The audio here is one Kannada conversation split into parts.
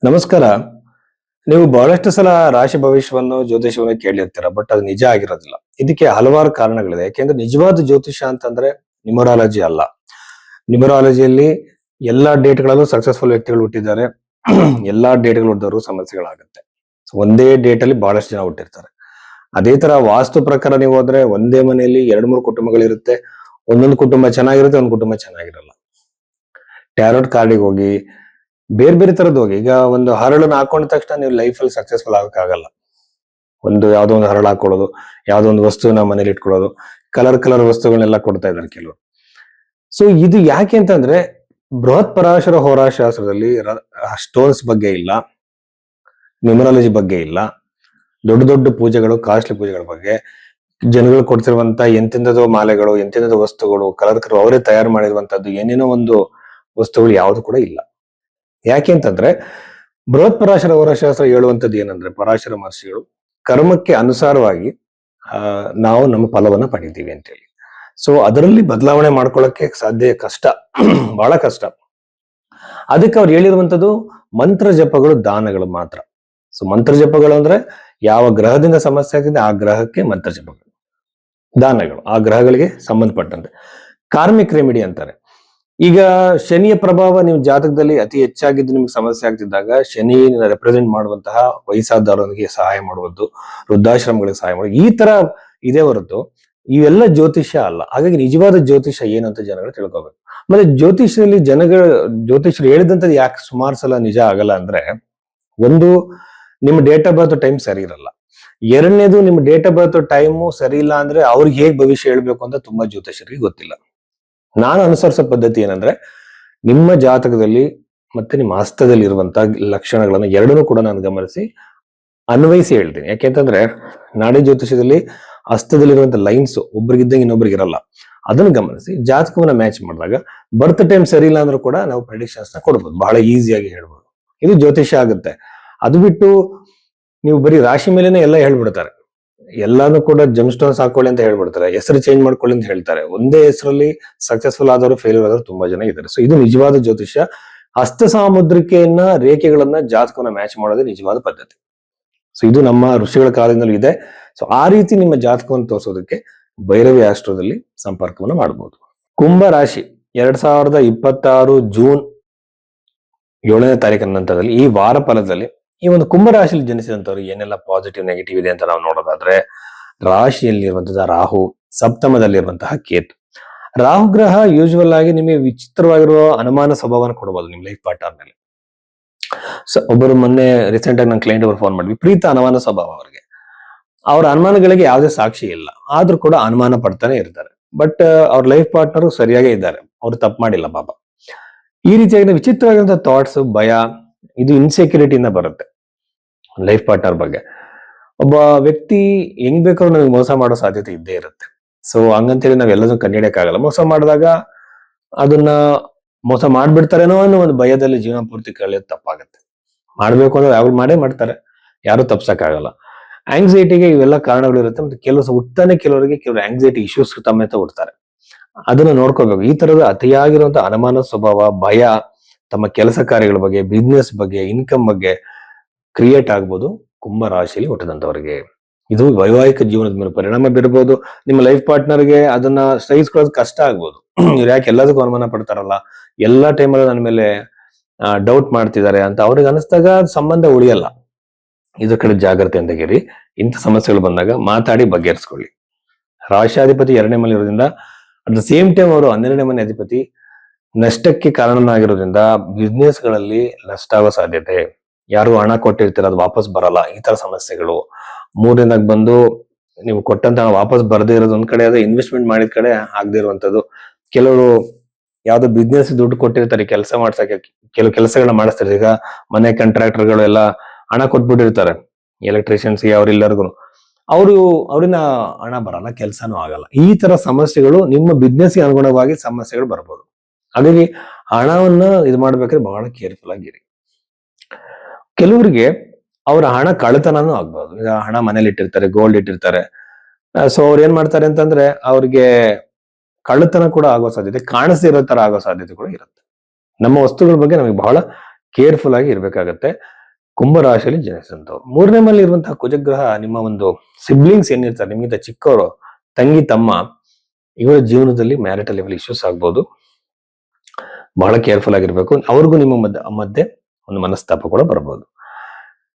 ನಮಸ್ಕಾರ. ನೀವು ಬಹಳಷ್ಟು ಸಲ ರಾಶಿ ಭವಿಷ್ಯವನ್ನು ಜ್ಯೋತಿಷವನ್ನು ಕೇಳಿರ್ತೀರ, ಬಟ್ ಅದು ನಿಜ ಆಗಿರೋದಿಲ್ಲ. ಇದಕ್ಕೆ ಹಲವಾರು ಕಾರಣಗಳಿದೆ. ಯಾಕೆಂದ್ರೆ ನಿಜವಾದ ಜ್ಯೋತಿಷ ಅಂತಂದ್ರೆ ನ್ಯೂಮರಾಲಜಿ ಅಲ್ಲ. ನ್ಯೂಮರಾಲಜಿಯಲ್ಲಿ ಎಲ್ಲಾ ಡೇಟ್ಗಳಲ್ಲೂ ಸಕ್ಸಸ್ಫುಲ್ ವ್ಯಕ್ತಿಗಳು ಹುಟ್ಟಿದ್ದಾರೆ. ಎಲ್ಲಾ ಡೇಟ್ಗಳು ಹುಟ್ಟಿದವರು ಸಮಸ್ಯೆಗಳಾಗುತ್ತೆ. ಒಂದೇ ಡೇಟ್ ಅಲ್ಲಿ ಬಹಳಷ್ಟು ಜನ ಹುಟ್ಟಿರ್ತಾರೆ. ಅದೇ ತರ ವಾಸ್ತು ಪ್ರಕಾರ ನೀವು ಹೋದ್ರೆ ಒಂದೇ ಮನೆಯಲ್ಲಿ ಎರಡ್ ಮೂರು ಕುಟುಂಬಗಳಿರುತ್ತೆ. ಒಂದೊಂದು ಕುಟುಂಬ ಚೆನ್ನಾಗಿರುತ್ತೆ, ಒಂದ್ ಕುಟುಂಬ ಚೆನ್ನಾಗಿರಲ್ಲ. ಟ್ಯಾರೋಟ್ ಕಾರ್ಡಿಗೆ ಹೋಗಿ ಬೇರೆ ಬೇರೆ ತರದ್ದು ಹೋಗಿ, ಈಗ ಒಂದು ಹರಳನ್ನ ಹಾಕೊಂಡ ತಕ್ಷಣ ನೀವು ಲೈಫ್ ಅಲ್ಲಿ ಸಕ್ಸಸ್ಫುಲ್ ಆಗಕ್ಕಾಗಲ್ಲ. ಯಾವ್ದೋ ಒಂದು ಹರಳು ಹಾಕೊಳ್ಳೋದು, ಯಾವ್ದೋ ಒಂದು ವಸ್ತುವನ್ನ ಮನೇಲಿ ಇಟ್ಕೊಳ್ಳೋದು, ಕಲರ್ ಕಲರ್ ವಸ್ತುಗಳನ್ನೆಲ್ಲ ಕೊಡ್ತಾ ಇದ್ದಾರೆ ಕೆಲವರು. ಸೊ ಇದು ಯಾಕೆ ಅಂತಂದ್ರೆ ಬೃಹತ್ ಪರಾಶರ ಹೋರಾಶಾಸ್ತ್ರದಲ್ಲಿ ಸ್ಟೋನ್ಸ್ ಬಗ್ಗೆ ಇಲ್ಲ, ನ್ಯೂಮರಾಲಜಿ ಬಗ್ಗೆ ಇಲ್ಲ, ದೊಡ್ಡ ದೊಡ್ಡ ಪೂಜೆಗಳು, ಕಾಸ್ಟ್ಲಿ ಪೂಜೆಗಳ ಬಗ್ಗೆ, ಜನಗಳು ಕೊಡ್ತಿರುವಂತ ಎಂತೆಂಥದೋ ಮಾಲೆಗಳು, ಎಂತೆಂಥದೋ ವಸ್ತುಗಳು, ಕಲರ್ ಕಲರ್ ಅವರೇ ತಯಾರು ಮಾಡಿರುವಂತದ್ದು ಏನೇನೋ ಒಂದು ವಸ್ತುಗಳು ಯಾವುದು ಕೂಡ ಇಲ್ಲ. ಯಾಕೆ ಅಂತಂದ್ರೆ ಬೃಹತ್ ಪರಾಶರ ಹೋರಾಶಾಸ್ತ್ರ ಹೇಳುವಂತದ್ದು ಏನಂದ್ರೆ, ಪರಾಶರ ಮಹರ್ಷಿಗಳು ಕರ್ಮಕ್ಕೆ ಅನುಸಾರವಾಗಿ ನಾವು ನಮ್ಮ ಫಲವನ್ನ ಪಡಿತೀವಿ ಅಂತೇಳಿ. ಸೊ ಅದರಲ್ಲಿ ಬದಲಾವಣೆ ಮಾಡ್ಕೊಳ್ಳಕ್ಕೆ ಸಾಧ್ಯ ಕಷ್ಟ, ಬಹಳ ಕಷ್ಟ. ಅದಕ್ಕೆ ಅವ್ರು ಹೇಳಿರುವಂತದ್ದು ಮಂತ್ರ ಜಪಗಳು, ದಾನಗಳು ಮಾತ್ರ. ಸೊ ಮಂತ್ರ ಜಪಗಳು ಅಂದ್ರೆ ಯಾವ ಗ್ರಹದಿಂದ ಸಮಸ್ಯೆ ಆಗ್ತಿದೆ ಆ ಗ್ರಹಕ್ಕೆ ಮಂತ್ರ ಜಪಗಳು, ದಾನಗಳು ಆ ಗ್ರಹಗಳಿಗೆ ಸಂಬಂಧಪಟ್ಟಂತೆ. ಕಾರ್ಮಿಕ್ ರೆಮಿಡಿ ಅಂತಾರೆ. ಈಗ ಶನಿಯ ಪ್ರಭಾವ ನೀವು ಜಾತಕದಲ್ಲಿ ಅತಿ ಹೆಚ್ಚಾಗಿದ್ದು ನಿಮ್ಗೆ ಸಮಸ್ಯೆ ಆಗ್ತಿದ್ದಾಗ ಶನಿ ರೆಪ್ರೆಸೆಂಟ್ ಮಾಡುವಂತಹ ವಯಸ್ಸಾದವರಿಗೆ ಸಹಾಯ ಮಾಡುವುದು, ವೃದ್ಧಾಶ್ರಮಗಳಿಗೆ ಸಹಾಯ ಮಾಡುವುದು, ಈ ತರ ಇದೇ ಹೊರತು ಇವೆಲ್ಲ ಜ್ಯೋತಿಷ್ಯ ಅಲ್ಲ. ಹಾಗಾಗಿ ನಿಜವಾದ ಜ್ಯೋತಿಷ್ಯ ಏನಂತ ಜನಗಳು ತಿಳ್ಕೋಬೇಕು. ಮತ್ತೆ ಜ್ಯೋತಿಷ್ಯರು ಹೇಳಿದಂಥದ್ದು ಯಾಕೆ ಸುಮಾರು ಸಲ ನಿಜ ಆಗಲ್ಲ ಅಂದ್ರೆ, ಒಂದು, ನಿಮ್ಮ ಡೇಟ್ ಆಫ್ ಬರ್ತ್ ಟೈಮ್ ಸರಿ ಇರಲ್ಲ. ಎರಡನೇದು, ನಿಮ್ಮ ಡೇಟ್ ಆಫ್ ಬರ್ತ್ ಟೈಮು ಸರಿ ಇಲ್ಲ ಅಂದ್ರೆ ಅವ್ರಿಗೆ ಹೇಗ್ ಭವಿಷ್ಯ ಹೇಳ್ಬೇಕು ಅಂತ ತುಂಬಾ ಜ್ಯೋತಿಷ್ಯರಿಗೆ ಗೊತ್ತಿಲ್ಲ. ನಾನು ಅನುಸರಿಸೋ ಪದ್ಧತಿ ಏನಂದ್ರೆ, ನಿಮ್ಮ ಜಾತಕದಲ್ಲಿ ಮತ್ತೆ ನಿಮ್ಮ ಹಸ್ತದಲ್ಲಿ ಇರುವಂತಹ ಲಕ್ಷಣಗಳನ್ನ ಎರಡನ್ನೂ ಕೂಡ ನಾನು ಗಮನಿಸಿ ಅನ್ವಯಿಸಿ ಹೇಳ್ತೀನಿ. ಯಾಕೆಂತಂದ್ರೆ ನಾಡಿ ಜ್ಯೋತಿಷದಲ್ಲಿ ಹಸ್ತದಲ್ಲಿರುವಂತ ಲೈನ್ಸ್ ಒಬ್ರಿಗಿದ್ದಂಗೆ ಇನ್ನೊಬ್ರಿಗೆ ಇರಲ್ಲ. ಅದನ್ನು ಗಮನಿಸಿ ಜಾತಕವನ್ನ ಮ್ಯಾಚ್ ಮಾಡಿದಾಗ ಬರ್ತ್ ಟೈಮ್ ಸರಿ ಇಲ್ಲ ಅಂದ್ರೂ ಕೂಡ ನಾವು ಪ್ರೆಡಿಕ್ಷನ್ಸ್ ನ ಕೊಡ್ಬೋದು, ಬಹಳ ಈಸಿಯಾಗಿ ಹೇಳ್ಬೋದು. ಇದು ಜ್ಯೋತಿಷ್ಯ ಆಗುತ್ತೆ. ಅದು ಬಿಟ್ಟು ನೀವು ಬರೀ ರಾಶಿ ಮೇಲೆನೆ ಎಲ್ಲ ಹೇಳ್ಬಿಡ್ತಾರೆ, ಎಲ್ಲಾನು ಕೂಡ ಜಮ್ ಸ್ಟೋನ್ಸ್ ಹಾಕೊಳ್ಳಿ ಅಂತ ಹೇಳ್ಬಿಡ್ತಾರೆ, ಹೆಸರು ಚೇಂಜ್ ಮಾಡ್ಕೊಳ್ಳಿ ಅಂತ ಹೇಳ್ತಾರೆ. ಒಂದೇ ಹೆಸರಲ್ಲಿ ಸಕ್ಸಸ್ಫುಲ್ ಆದವರು, ಫೇಲ್ಯೂರ್ ಆದವರು ತುಂಬಾ ಜನ ಇದ್ದಾರೆ. ಸೊ ಇದು ನಿಜವಾದ ಜ್ಯೋತಿಷ್ಯ. ಹಸ್ತ ಸಾಮುದ್ರಿಕೆಯನ್ನ, ರೇಖೆಗಳನ್ನ, ಜಾತಕವನ್ನ ಮ್ಯಾಚ್ ಮಾಡೋದೇ ನಿಜವಾದ ಪದ್ಧತಿ. ಸೊ ಇದು ನಮ್ಮ ಋಷಿಗಳ ಕಾಲದಿಂದಲೂ ಇದೆ. ಸೊ ಆ ರೀತಿ ನಿಮ್ಮ ಜಾತಕವನ್ನು ತೋರಿಸೋದಕ್ಕೆ ಭೈರವಿ ಆಸ್ಟ್ರೋದಲ್ಲಿ ಸಂಪರ್ಕವನ್ನು ಮಾಡಬಹುದು. ಕುಂಭ ರಾಶಿ 2026 ಜೂನ್ 7ನೇ ತಾರೀಕಿನ ನಂತರದಲ್ಲಿ ಈ ವಾರ ಫಲದಲ್ಲಿ ಈ ಒಂದು ಕುಂಭ ರಾಶಿಯಲ್ಲಿ ಜನಿಸಿದಂತವ್ರು ಏನೆಲ್ಲ ಪಾಸಿಟಿವ್ ನೆಗೆಟಿವ್ ಇದೆ ಅಂತ ನಾವು ನೋಡೋದಾದ್ರೆ, ರಾಶಿಯಲ್ಲಿರುವಂತಹ ರಾಹು, ಸಪ್ತಮದಲ್ಲಿರುವಂತಹ ಕೇತು. ರಾಹು ಗ್ರಹ ಯೂಶುವಲ್ ಆಗಿ ನಿಮಗೆ ವಿಚಿತ್ರವಾಗಿರುವ ಅನುಮಾನ ಸ್ವಭಾವನ ಕೊಡಬಹುದು ನಿಮ್ ಲೈಫ್ ಪಾರ್ಟ್ನರ್ ಮೇಲೆ. ಒಬ್ಬರು ಮೊನ್ನೆ ರೀಸೆಂಟ್ ಆಗಿ ನನ್ನ ಕ್ಲೈಂಟ್ ಅವರು ಫೋನ್ ಮಾಡಿದ್ವಿ, ಪ್ರೀತ ಅನುಮಾನ ಸ್ವಭಾವ ಅವ್ರಿಗೆ. ಅವ್ರ ಅನುಮಾನಗಳಿಗೆ ಯಾವುದೇ ಸಾಕ್ಷಿ ಇಲ್ಲ, ಆದ್ರೂ ಕೂಡ ಅನುಮಾನ ಪಡ್ತಾನೆ ಇರ್ತಾರೆ. ಬಟ್ ಅವ್ರ ಲೈಫ್ ಪಾರ್ಟ್ನರ್ ಸರಿಯಾಗೇ ಇದ್ದಾರೆ, ಅವ್ರು ತಪ್ಪು ಮಾಡಿಲ್ಲ ಪಾಪ. ಈ ರೀತಿಯಾಗಿ ವಿಚಿತ್ರವಾಗಿರುವಂತಹ ಥಾಟ್ಸ್, ಭಯ, ಇದು ಇನ್ಸೆಕ್ಯೂರಿಟಿಯಿಂದ ಬರುತ್ತೆ ಲೈಫ್ ಪಾರ್ಟ್ನರ್ ಬಗ್ಗೆ. ಒಬ್ಬ ವ್ಯಕ್ತಿ ಹೆಂಗ್ ಬೇಕಾದ್ರೂ ನಮಗೆ ಮೋಸ ಮಾಡೋ ಸಾಧ್ಯತೆ ಇದ್ದೇ ಇರುತ್ತೆ. ಸೊ ಹಂಗಂತೇಳಿ ನಾವೆಲ್ಲದನ್ನು ಕಂಡಿಡಿಯಕ್ಕಾಗಲ್ಲ. ಮೋಸ ಮಾಡಿದಾಗ ಅದನ್ನ ಮೋಸ ಮಾಡ್ಬಿಡ್ತಾರೇನೋ ಅನ್ನೋ ಒಂದು ಭಯದಲ್ಲಿ ಜೀವನ ಪೂರ್ತಿ ಕಳೆಯೋದು ತಪ್ಪಾಗತ್ತೆ. ಮಾಡ್ಬೇಕು ಅಂದ್ರೆ ಯಾವಾಗ ಮಾಡೇ ಮಾಡ್ತಾರೆ, ಯಾರು ತಪ್ಸಕ್ಕಾಗಲ್ಲ. ಆಂಗ್ಸೈಟಿಗೆ ಇವೆಲ್ಲ ಕಾರಣಗಳು ಇರುತ್ತೆ. ಮತ್ತೆ ಕೆಲವರಿಗೆ ಆಂಗ್ಸೈಟಿ ಇಶ್ಯೂಸ್ ಸಮೇತ ಹುಡ್ತಾರೆ. ಅದನ್ನ ನೋಡ್ಕೋಬೇಕು. ಈ ತರದ ಅತಿಯಾಗಿರುವಂತಹ ಅನುಮಾನ ಸ್ವಭಾವ, ಭಯ, ತಮ್ಮ ಕೆಲಸ ಕಾರ್ಯಗಳ ಬಗ್ಗೆ, ಬಿಸ್ನೆಸ್ ಬಗ್ಗೆ, ಇನ್ಕಮ್ ಬಗ್ಗೆ ಕ್ರಿಯೇಟ್ ಆಗ್ಬೋದು ಕುಂಭ ರಾಶಿಯಲ್ಲಿ ಹುಟ್ಟಿದಂತವರಿಗೆ. ಇದು ವೈವಾಹಿಕ ಜೀವನದ ಮೇಲೆ ಪರಿಣಾಮ ಬೀರಬಹುದು. ನಿಮ್ಮ ಲೈಫ್ ಪಾರ್ಟ್ನರ್ಗೆ ಅದನ್ನ ಸಹಿಸ್ಕೊಳ್ಳೋದು ಕಷ್ಟ ಆಗ್ಬೋದು. ಇವ್ರು ಯಾಕೆ ಎಲ್ಲದಕ್ಕೂ ಅನುಮಾನ ಪಡ್ತಾರಲ್ಲ, ಎಲ್ಲಾ ಟೈಮಲ್ಲಿ ನನ್ನ ಮೇಲೆ ಡೌಟ್ ಮಾಡ್ತಿದ್ದಾರೆ ಅಂತ ಅವ್ರಿಗೆ ಅನಿಸ್ದಾಗ ಸಂಬಂಧ ಉಳಿಯಲ್ಲ. ಇದ್ರ ಕಡೆ ಜಾಗ್ರತೆಯಿಂದಾಗಿರಿ. ಇಂಥ ಸಮಸ್ಯೆಗಳು ಬಂದಾಗ ಮಾತಾಡಿ ಬಗೆಹರಿಸ್ಕೊಳ್ಳಿ. ರಾಶಿಯಾಧಿಪತಿ 2ನೇ ಮನೆ ಇರೋದ್ರಿಂದ, ಅಟ್ ದ ಸೇಮ್ ಟೈಮ್ ಅವರು 12ನೇ ಮನೆ ಅಧಿಪತಿ ನಷ್ಟಕ್ಕೆ ಕಾರಣನಾಗಿರೋದ್ರಿಂದ ಬಿಸ್ನೆಸ್ ಗಳಲ್ಲಿ ನಷ್ಟ ಆಗೋ ಸಾಧ್ಯತೆ, ಯಾರು ಹಣ ಕೊಟ್ಟಿರ್ತೀರ ಅದು ವಾಪಸ್ ಬರಲ್ಲ, ಈ ತರ ಸಮಸ್ಯೆಗಳು. 3ನೇದಾಗಿ ಬಂದು ನೀವು ಕೊಟ್ಟಂತ ಹಣ ವಾಪಸ್ ಬರದೇ ಇರೋದು ಒಂದ್ ಕಡೆ, ಅದೇ ಇನ್ವೆಸ್ಟ್ಮೆಂಟ್ ಮಾಡಿದ ಕಡೆ ಆಗದೆ ಇರುವಂತದ್ದು. ಕೆಲವರು ಯಾವ್ದೋ ಬಿಸ್ನೆಸ್ ದುಡ್ಡು ಕೊಟ್ಟಿರ್ತಾರೆ ಕೆಲಸ ಮಾಡ್ಸಕ್ಕೆ, ಕೆಲವು ಕೆಲಸಗಳನ್ನ ಮಾಡಿಸ್ತಾರೆ. ಈಗ ಮನೆ ಕಾಂಟ್ರಾಕ್ಟರ್ಗಳು ಎಲ್ಲ ಹಣ ಕೊಟ್ಬಿಟ್ಟಿರ್ತಾರೆ ಎಲೆಕ್ಟ್ರಿಷಿಯನ್ಸ್ಗೆ, ಅವ್ರೆಲ್ಲರಿಗೂ ಅವರಿಂದ ಹಣ ಬರಲ್ಲ, ಕೆಲಸನೂ ಆಗಲ್ಲ. ಈ ತರ ಸಮಸ್ಯೆಗಳು ನಿಮ್ಮ ಬಿಸ್ನೆಸ್ಗೆ ಅನುಗುಣವಾಗಿ ಸಮಸ್ಯೆಗಳು ಬರ್ಬೋದು. ಹಾಗಾಗಿ ಹಣವನ್ನ ಇದು ಮಾಡ್ಬೇಕಾದ್ರೆ ಬಹಳ ಕೇರ್ಫುಲ್ ಆಗಿರಿ. ಕೆಲವರಿಗೆ ಅವರ ಹಣ ಕಳ್ಳತನೂ ಆಗ್ಬಹುದು. ಈಗ ಹಣ ಮನೇಲಿ ಇಟ್ಟಿರ್ತಾರೆ, ಗೋಲ್ಡ್ ಇಟ್ಟಿರ್ತಾರೆ. ಸೊ ಅವ್ರು ಏನ್ ಮಾಡ್ತಾರೆ ಅಂತಂದ್ರೆ ಅವ್ರಿಗೆ ಕಳ್ಳತನ ಕೂಡ ಆಗೋ ಸಾಧ್ಯತೆ, ಕಾಣಿಸ್ದೇ ಇರೋ ತರ ಆಗೋ ಸಾಧ್ಯತೆ ಕೂಡ ಇರುತ್ತೆ. ನಮ್ಮ ವಸ್ತುಗಳ ಬಗ್ಗೆ ನಮಗೆ ಬಹಳ ಕೇರ್ಫುಲ್ ಆಗಿ ಇರ್ಬೇಕಾಗತ್ತೆ ಕುಂಭರಾಶಿಯಲ್ಲಿ ಜನಿಸಿದಂಥವ್ರು. 3ನೇ ಮನೇಲಿ ಇರುವಂತಹ ಕುಜಗ್ರಹ ನಿಮ್ಮ ಒಂದು ಸಿಬ್ಲಿಂಗ್ಸ್ ಏನಿರ್ತಾರೆ, ನಿಮ್ಗಿಂತ ಚಿಕ್ಕವರು, ತಂಗಿ ತಮ್ಮ, ಇವರ ಜೀವನದಲ್ಲಿ ಮ್ಯಾರಿಟಲ್ ಲೆವೆಲ್ ಇಶ್ಯೂಸ್ ಆಗ್ಬೋದು. ಬಹಳ ಕೇರ್ಫುಲ್ ಆಗಿರ್ಬೇಕು. ಅವ್ರಿಗೂ ನಿಮ್ಮ ಮಧ್ಯೆ ಒಂದು ಮನಸ್ತಾಪ ಕೂಡ ಬರ್ಬೋದು.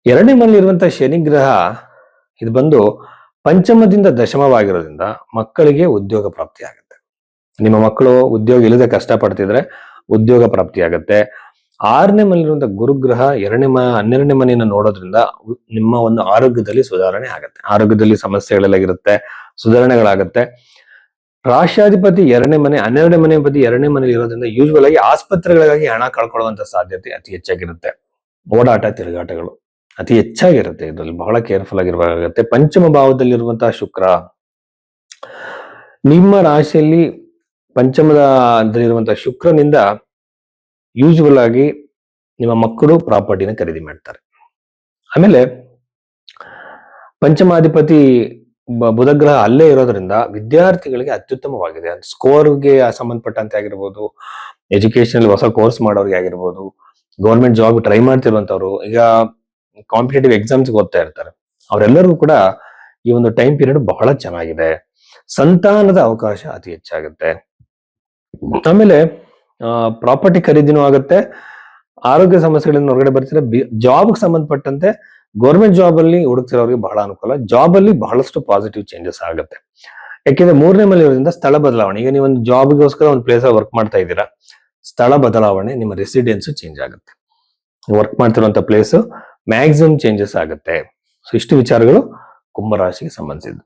2ನೇ ಮನೇಲಿ ಇರುವಂತಹ ಶನಿಗ್ರಹ ಇದು ಬಂದು ಪಂಚಮದಿಂದ ದಶಮವಾಗಿರೋದ್ರಿಂದ ಮಕ್ಕಳಿಗೆ ಉದ್ಯೋಗ ಪ್ರಾಪ್ತಿ ಆಗುತ್ತೆ. ನಿಮ್ಮ ಮಕ್ಕಳು ಉದ್ಯೋಗ ಇಲ್ಲದೆ ಕಷ್ಟಪಡ್ತಿದ್ರೆ ಉದ್ಯೋಗ ಪ್ರಾಪ್ತಿ ಆಗುತ್ತೆ. 6ನೇ ಮನೆಯಲ್ಲಿರುವಂತಹ ಗುರುಗ್ರಹ 12ನೇ ಮನೆಯನ್ನು ನೋಡೋದ್ರಿಂದ ನಿಮ್ಮ ಒಂದು ಆರೋಗ್ಯದಲ್ಲಿ ಸುಧಾರಣೆ ಆಗುತ್ತೆ. ಆರೋಗ್ಯದಲ್ಲಿ ಸಮಸ್ಯೆಗಳೆಲ್ಲ ಸುಧಾರಣೆಗಳಾಗತ್ತೆ. ರಾಷ್ಟ್ರಾಧಿಪತಿ 2ನೇ ಮನೆ, 12ನೇ ಮನೆ ಅಧಿಪತಿ 2ನೇ ಮನೆಯಲ್ಲಿ ಇರೋದ್ರಿಂದ ಯೂಶುವಲ್ ಆಗಿ ಆಸ್ಪತ್ರೆಗಳಿಗಾಗಿ ಹಣ ಕಳ್ಕೊಳ್ಳುವಂತ ಸಾಧ್ಯತೆ ಅತಿ ಹೆಚ್ಚಾಗಿರುತ್ತೆ. ಓಡಾಟ ತಿರುಗಾಟಗಳು ಅತಿ ಹೆಚ್ಚಾಗಿರುತ್ತೆ. ಇದರಲ್ಲಿ ಬಹಳ ಕೇರ್ಫುಲ್ ಆಗಿರಬೇಕಾಗುತ್ತೆ. ಪಂಚಮ ಭಾವದಲ್ಲಿರುವಂತಹ ಶುಕ್ರ ನಿಮ್ಮ ರಾಶಿಯಲ್ಲಿ ಪಂಚಮದಲ್ಲಿರುವಂತಹ ಶುಕ್ರನಿಂದ ಯೂಶುವಲ್ ಆಗಿ ನಿಮ್ಮ ಮಕ್ಕಳು ಪ್ರಾಪರ್ಟಿನ ಖರೀದಿ ಮಾಡ್ತಾರೆ. ಆಮೇಲೆ ಪಂಚಮಾಧಿಪತಿ ಬುಧಗ್ರಹ ಅಲ್ಲೇ ಇರೋದ್ರಿಂದ ವಿದ್ಯಾರ್ಥಿಗಳಿಗೆ ಅತ್ಯುತ್ತಮವಾಗಿದೆ. ಸ್ಕೋರ್ಗೆ ಸಂಬಂಧಪಟ್ಟಂತೆ ಆಗಿರ್ಬೋದು, ಎಜುಕೇಶನ್ ಹೊಸ ಕೋರ್ಸ್ ಮಾಡೋರಿಗೆ ಆಗಿರ್ಬೋದು, ಗೌರ್ಮೆಂಟ್ ಜಾಬ್ ಟ್ರೈ ಮಾಡ್ತಿರುವಂತವ್ರು, ಈಗ ಕಾಂಪಿಟೇಟಿವ್ ಎಕ್ಸಾಮ್ಸ್ ಓದ್ತಾ ಇರ್ತಾರೆ, ಅವರೆಲ್ಲರಿಗೂ ಕೂಡ ಈ ಒಂದು ಟೈಮ್ ಪೀರಿಯಡ್ ಬಹಳ ಚೆನ್ನಾಗಿದೆ. ಸಂತಾನದ ಅವಕಾಶ ಅತಿ ಹೆಚ್ಚಾಗುತ್ತೆ. ಆಮೇಲೆ ಪ್ರಾಪರ್ಟಿ ಖರೀದಿನೂ ಆಗುತ್ತೆ. ಆರೋಗ್ಯ ಸಮಸ್ಯೆಗಳಿಂದ ಹೊರಗಡೆ ಬರ್ತಾರೆ. ಜಾಬ್ಗೆ ಸಂಬಂಧಪಟ್ಟಂತೆ ಗೌರ್ಮೆಂಟ್ ಜಾಬ್ ಅಲ್ಲಿ ಹುಡುಕ್ತಿರೋರಿಗೆ ಬಹಳ ಅನುಕೂಲ. ಜಾಬ್ ಅಲ್ಲಿ ಬಹಳಷ್ಟು ಪಾಸಿಟಿವ್ ಚೇಂಜಸ್ ಆಗುತ್ತೆ. ಯಾಕೆಂದ್ರೆ 3ನೇ ಮನೆ ಇರೋದ್ರಿಂದ ಸ್ಥಳ ಬದಲಾವಣೆ. ಈಗ ನೀವು ಒಂದು ಜಾಬ್ಗೋಸ್ಕರ ಒಂದು ಪ್ಲೇಸ್ ವರ್ಕ್ ಮಾಡ್ತಾ ಇದ್ದೀರಾ, ಸ್ಥಳ ಬದಲಾವಣೆ, ನಿಮ್ಮ ರೆಸಿಡೆನ್ಸ್ ಚೇಂಜ್ ಆಗುತ್ತೆ. ವರ್ಕ್ ಮಾಡ್ತಿರುವಂತ ಪ್ಲೇಸ್ ಮ್ಯಾಕ್ಸಿಮಮ್ ಚೇಂಜಸ್ ಆಗುತ್ತೆ. ಸೊ ಇಷ್ಟು ವಿಚಾರಗಳು ಕುಂಭರಾಶಿಗೆ ಸಂಬಂಧಿಸಿದ್ದು.